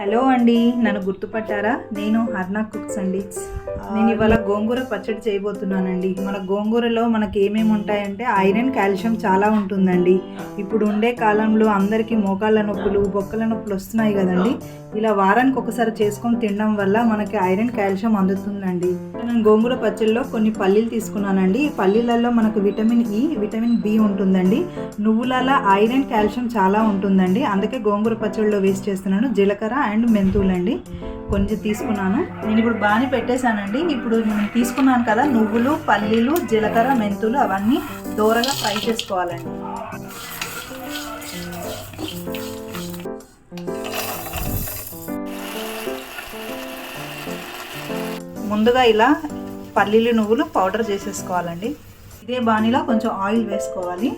Hello అండి, నన్ను గుర్తుపట్టారా? నేను హర్నా కుక్స్ అండి. నేను ఇవాళ గోంగూర పచ్చడి చేయబోతున్నానండి. మన గోంగూరలో మనకి ఏమేమి ఉంటాయంటే ఐరన్, కాల్షియం చాలా ఉంటుందండి. ఇప్పుడు ఉండే కాలంలో అందరికీ మోకాళ్ళ నొప్పులు, బొక్కల నొప్పులు వస్తున్నాయి కదండి. ఇలా వారానికి ఒకసారి చేసుకొని తినడం వల్ల మనకి ఐరన్, కాల్షియం అందుతుందండి. నేను గోంగూర పచ్చడిలో కొన్ని పల్లీలు తీసుకున్నానండి. ఈ పల్లీలలో మనకు విటమిన్ ఈ, విటమిన్ బి ఉంటుందండి. నువ్వులలో ఐరన్, కాల్షియం చాలా ఉంటుందండి. అందుకే గోంగూర పచ్చడిలో వేస్ట్ చేస్తున్నాను. జీలకర్ర అండ్ మెంతులండి కొంచెం తీసుకున్నాను. నేను ఇప్పుడు బాగా పెట్టేశానండి. ఇప్పుడు నేను తీసుకున్నాను కదా, నువ్వులు, పల్లీలు, జీలకర్ర, మెంతులు అవన్నీ దోరగా ఫ్రై చేసుకోవాలండి. ముందుగా ఇలా పల్లీలు, నువ్వులు పౌడర్ చేసేసుకోవాలండి. ఇదే బాణీలో కొంచెం ఆయిల్ వేసుకోవాలి.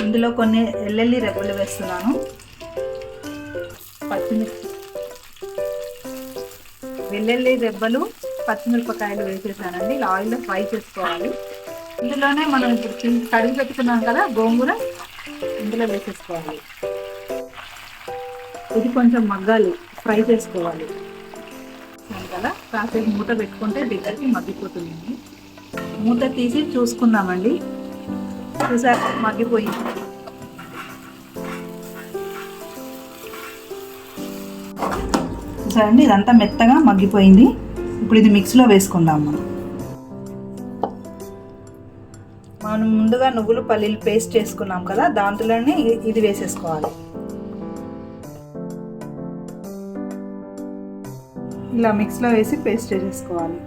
ఇందులో కొన్ని వెల్లుల్లి రెబ్బలు వేస్తున్నాను. పచ్చిమిర్చి, వెల్లుల్లి రెబ్బలు, పచ్చిమిరపకాయలు వేసేసానండి. ఇలా ఆయిల్లో ఫ్రై చేసుకోవాలి. ఇందులోనే మనం ఇప్పుడు కడిగి పెట్టుకున్నాం కదా గోంగూర, ఇందులో వేసేసుకోవాలి. ఇది కొంచెం మగ్గాలి, ఫ్రై చేసుకోవాలి కదా. కాసేపు మూత పెట్టుకుంటే దగ్గరికి మగ్గిపోతుంది. మూత తీసి చూసుకుందామండి. చూసాక మగ్గిపోయింది. చూసారండి, ఇదంతా మెత్తగా మగ్గిపోయింది. ఇప్పుడు ఇది మిక్సీలో వేసుకుందాం. మనం ముందుగా నువ్వులు, పల్లీలు పేస్ట్ చేసుకున్నాం కదా, దాంట్లోనే ఇది వేసేసుకోవాలి. ఇలా మిక్స్లో వేసి పేస్ట్ చేసేసుకోవాలి.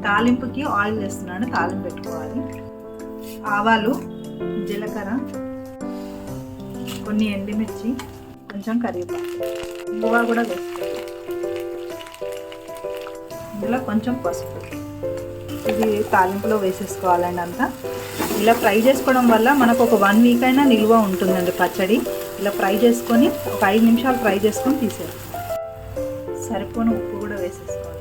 తాలింపుకి ఆయిల్ వేస్తున్నాను, తాలింపు పెట్టుకోవాలి. ఆవాలు, జీలకర్ర, కొన్ని ఎండుమిర్చి, కొంచెం కరివేపాకు, ఇంగువ కూడా వేసుకోవాలి. ఇందులో కొంచెం పసుపు, ఇది తాలింపులో వేసేసుకోవాలండి. అంతా ఇలా ఫ్రై చేసుకోవడం వల్ల మనకు ఒక 1 వీక్ అయినా నిల్వ ఉంటుందండి పచ్చడి. ఇలా ఫ్రై చేసుకొని ఒక 5 నిమిషాలు ఫ్రై చేసుకొని తీసేయాలి. సరిపోను ఉప్పు కూడా వేసేసుకోవాలి.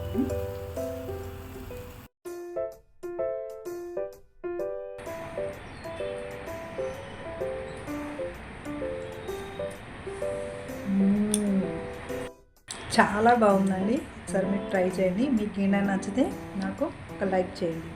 చాలా బాగుందండి. ఒకసారి మీరు ట్రై చేయండి. మీకు ఏమైనా నచ్చితే నాకు ఒక లైక్ చేయండి.